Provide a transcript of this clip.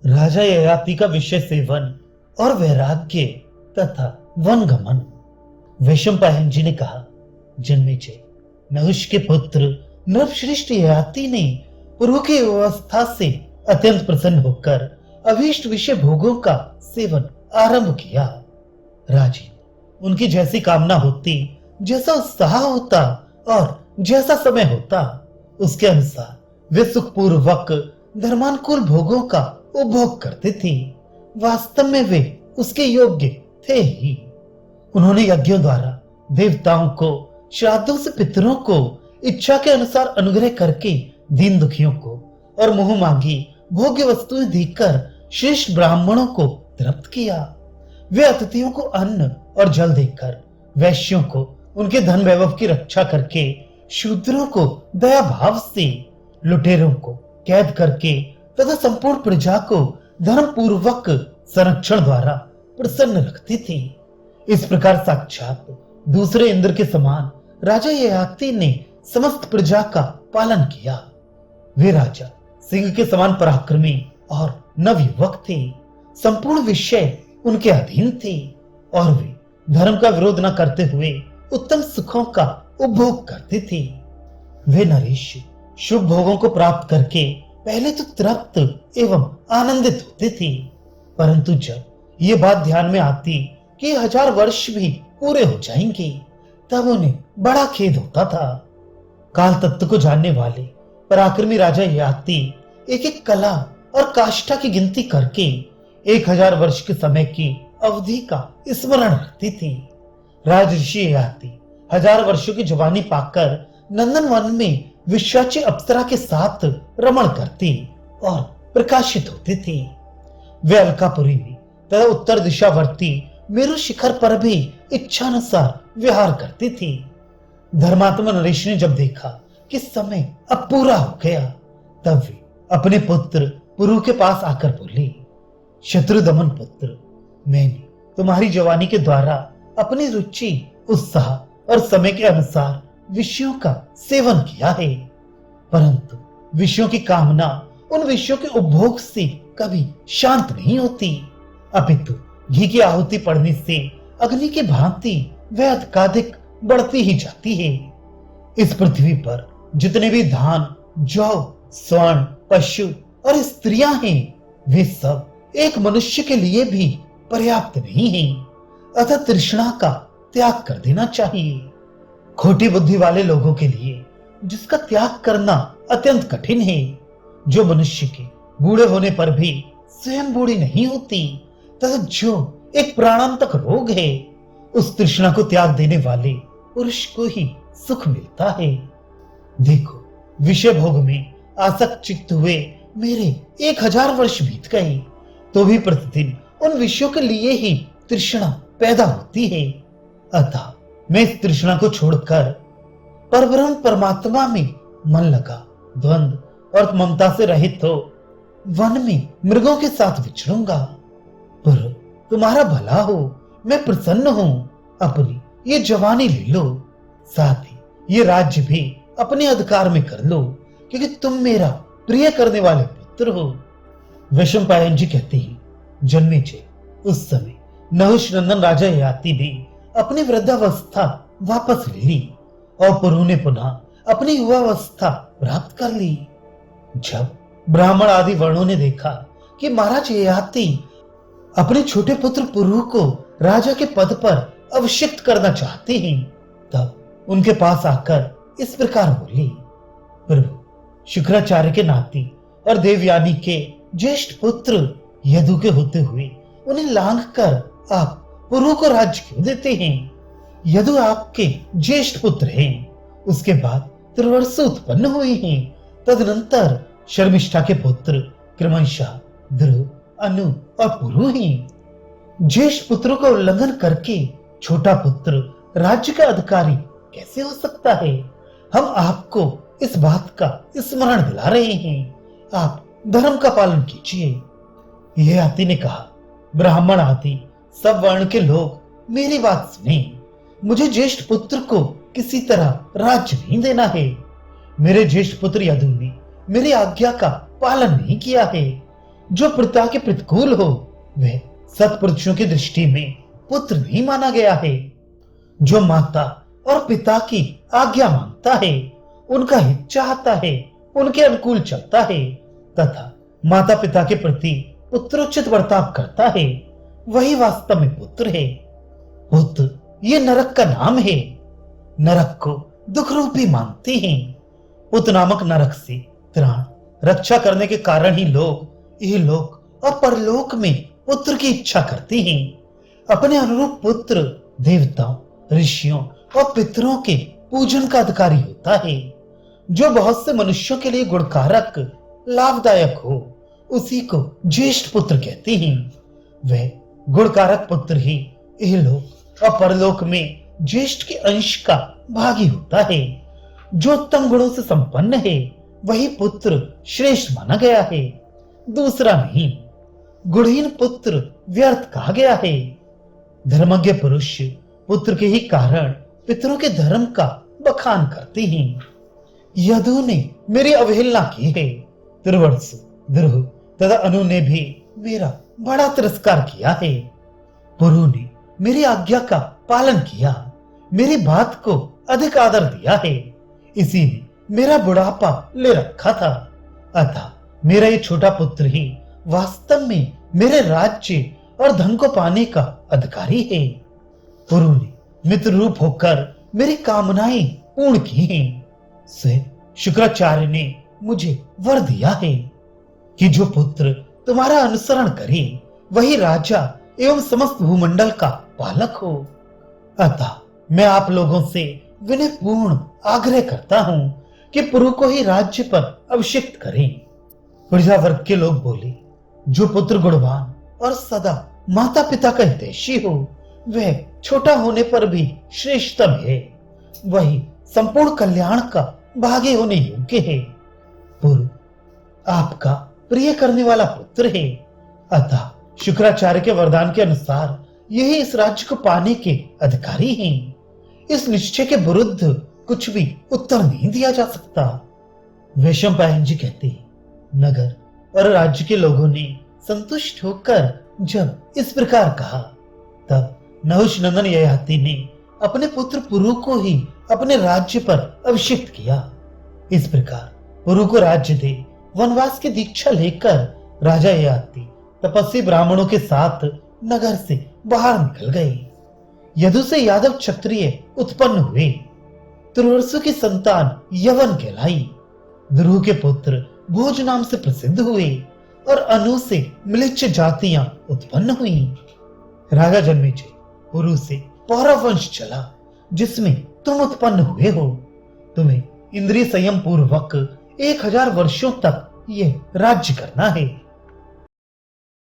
राजा ययाति का विषय सेवन और वैराग्य तथा वनगमन। वैशंपायन जी ने कहा, जन्मेजय, नहुष के पुत्र नृपश्रेष्ठ ययाति ने पूर्व की अवस्था से अत्यंत प्रसन्न होकर अभीष्ट विषय भोगों का सेवन आरंभ किया। राजीव, उनकी जैसी कामना होती, जैसा उत्साह होता और जैसा समय होता, उसके अनुसार वे सुखपूर्वक धर्मानुकूल भोगों का उपभोग करते थे। वास्तव में वे उसके योग्य थे ही। उन्होंने यज्ञों द्वारा देवताओं को, श्राद्धों से पितरों को इच्छा के अनुसार अनुग्रह करके दीन दुखियों को और मुंह मांगी भोग्य वस्तुएं देकर श्रेष्ठ ब्राह्मणों को तृप्त किया। वे अतिथियों को अन्न और जल देकर, वैश्यों को उनके धन वैभव की रक्षा करके, शूद्रों को दया भाव से, लुटेरों को कैद करके तथा संपूर्ण प्रजा को धर्म पूर्वक संरक्षण द्वारा प्रसन्न रखते थे। इस प्रकार साक्षात दूसरे इंद्र के समान राजा ययाति ने समस्त प्रजा का पालन किया। वे राजा सिंह के समान पराक्रमी और नवयुवक थे। संपूर्ण विषय उनके अधीन थे और वे धर्म का विरोध न करते हुए उत्तम सुखों का उपभोग करते थे। वे नरेश शुभ भोगों को प्राप्त करके पहले तो तृप्त एवं आनंदित होते थे, परंतु जब ये बात ध्यान में आती कि 1000 वर्ष भी पूरे हो जाएंगे, तब उन्हें बड़ा खेद होता था। काल तत्व को जानने वाले पराक्रमी राजा ययाति एक एक कला और काष्ठा की गिनती करके 1000 वर्ष के समय की अवधि का स्मरण रखते थे। राजऋषि ययाति 1000 वर्षों की जवानी पाकर नंदन वन में विश्वाची अप्सरा के साथ रमण करते और प्रकाशित होते थे। वे अलकापुरी में तथा उत्तर दिशावर्ती मेरु शिखर पर भी इच्छानुसार विहार करते थे। धर्मात्मा नरेश ने जब देखा कि समय अब पूरा हो गया, तब वे अपने पुत्र पुरु के पास आकर बोले, शत्रुदमन पुत्र, मैंने तुम्हारी जवानी के द्वारा अपनी रुचि, उत्साह और समय के अनुसार विषयों का सेवन किया है, परंतु विषयों की कामना उन विषयों के उपभोग से कभी शांत नहीं होती, अपितु घी की आहुति पड़ने से अग्नि की भांति वह अधिकाधिक बढ़ती ही जाती है। इस पृथ्वी पर जितने भी धान, जौ, स्वर्ण, पशु और स्त्रियां हैं, वे सब एक मनुष्य के लिए भी पर्याप्त नहीं हैं, अतः तृष्णा का त्याग कर देना चाहिए। खोटी बुद्धि वाले लोगों के लिए जिसका त्याग करना अत्यंत कठिन है, जो मनुष्य के बूढ़े होने पर भी स्वयं बूढ़ी नहीं होती तथा जो एक प्राणांतक रोग है, उस तृष्णा को त्याग देने वाले पुरुष को ही सुख मिलता है। देखो, विषय भोग में आसक्त चित्त हुए मेरे 1000 वर्ष बीत गए, तो भी प्रतिदिन उन विषयों के लिए ही तृष्णा पैदा होती है। अतः मैं इस तृष्णा को छोड़कर परब्रह्म परमात्मा में मन लगा, द्वंद्व और ममता से रहित हो वन में मृगों के साथ विचरूंगा। पर तुम्हारा भला हो, मैं प्रसन्न हूं, अपनी ये जवानी ले लो, साथ ही ये राज्य भी अपने अधिकार में कर लो, क्योंकि तुम मेरा प्रिय करने वाले पुत्र हो। वैशंपायन जी कहते हैं, जन्मेजय, उस समय नहुष नंदन राजा ययाति भी अपनी वृद्धावस्था वापस ले ली और पुरु ने पुनः अपनी युवावस्था प्राप्त कर ली। जब ब्राह्मण आदि वर्णों ने देखा कि महाराज ययाति अपने छोटे पुत्र पुरु को राजा के पद पर अभिषिक्त करना चाहते हैं, तब उनके पास आकर इस प्रकार बोले, प्रभु, शुक्राचार्य के नाती और देवयानी के ज्येष्ठ पुत्र यदु के होते हुए उन्हें लांघ कर आप पुरु को राज्य क्यों देते हैं? यदु आपके ज्येष्ठ पुत्र हैं, उसके बाद त्रिवर्षु उत्पन्न हुए हैं, तदनंतर शर्मिष्ठा के पुत्र क्रमशः ध्रुव, अनु और पुरु हैं। ज्येष्ठ पुत्रों का उल्लंघन करके छोटा पुत्र राज्य का अधिकारी कैसे हो सकता है? हम आपको इस बात का स्मरण दिला रहे हैं, आप धर्म का पालन कीजिए। ययाति ने कहा, ब्राह्मण आदि सब वर्ण के लोग मेरी बात सुने, मुझे ज्येष्ठ पुत्र को किसी तरह राज्य नहीं देना है। मेरे ज्येष्ठ पुत्र यदु ने मेरी आज्ञा का पालन नहीं किया है। जो पिता के प्रतिकूल हो वह सत्पुरुषों की दृष्टि में पुत्र नहीं माना गया है। जो माता और पिता की आज्ञा मानता है, उनका हित चाहता है, उनके अनुकूल चलता है तथा माता पिता के प्रति पुत्रोचित बर्ताव करता है, वही वास्तव में पुत्र है। पुत्र ये नरक का नाम है। नरक को दुख रूपी मानते हैं। पुत नामक नरक से त्राण रक्षा करने के कारण ही लोग इहलोक और परलोक में पुत्र की इच्छा करते हैं। अपने अनुरूप पुत्र देवताओं, ऋषियों और पितरों के पूजन का अधिकारी होता है। जो बहुत से मनुष्यों के लिए गुणकारक लाभदायक हो, उसी को ज्येष्ठ पुत्र कहते हैं। वह गुणकारक पुत्र ही इहलोक और परलोक में ज्येष्ठ के अंश का भागी होता है। जो उत्तम गुणों से संपन्न है, वही पुत्र श्रेष्ठ माना गया है, दूसरा नहीं। गुणहीन पुत्र व्यर्थ कहा गया है। धर्मज्ञ पुरुष पुत्र के ही कारण पितरों के धर्म का बखान करते हैं। यदु ने मेरी अवहेलना की है। दुर्वत्सु, द्रुह तथा अनु ने भी मेरा बड़ा तिरस्कार किया है। पुरु ने मेरी आज्ञा का पालन किया, मेरी बात को अधिक आदर दिया है। इसी ने मेरा बुढ़ापा ले रखा था। अतः मेरा ये छोटा पुत्र ही वास्तव में मेरे राज्य और धन को पाने का अधिकारी है। पुरु ने मित्र रूप होकर मेरी कामनाएं पूर्ण की हैं। स्वयं शुक्राचार्य ने मुझे वर दिया है कि जो पुत्र तुम्हारा अनुसरण करे, वही राजा एवं समस्त भूमंडल का पालक हो। अतः मैं आप लोगों से विनयपूर्ण आग्रह करता हूं कि पुरु को ही राज्य पर अभिषिक्त करें। प्रजा वर्ग के लोग बोले, जो पुत्र गुणवान और सदा माता पिता का हितैषी हो, वह छोटा होने पर भी श्रेष्ठतम है। वही संपूर्ण कल्याण का भागी होने योग्य है। पुरु आपका प्रिय करने वाला पुत्र है। अतः शुक्राचार्य के वरदान के अनुसार यही इस राज्य को पाने के अधिकारी हैं। इस निश्चय के विरुद्ध कुछ भी उत्तर नहीं दिया जा सकता। वैशंपायन जी कहते हैं, नगर और राज्य के लोगों ने संतुष्ट होकर जब इस प्रकार कहा, तब नहुष नंदन ययाति ने अपने पुत्र पुरु को ही अपने राज्य पर अभिषिक्त किया। इस प्रकार पुरु को राज्य दे वनवास की दीक्षा लेकर राजा ययाति तपस्वी ब्राह्मणों के साथ नगर से बाहर निकल गए। यदु से यादव क्षत्रिय उत्पन्न हुए। तुर्वसु की संतान यवन कहलाई। ध्रुव के पुत्र भोज नाम से प्रसिद्ध हुए और अनु से म्लेच्छ जातियां उत्पन्न हुई। राजा जन्मेजय पुरु से पौरव वंश चला, जिसमें तुम उत्पन्न हुए हो। तुम्हें इंद्रिय संयम पूर्वक 1000 वर्षों तक ये राज्य करना है।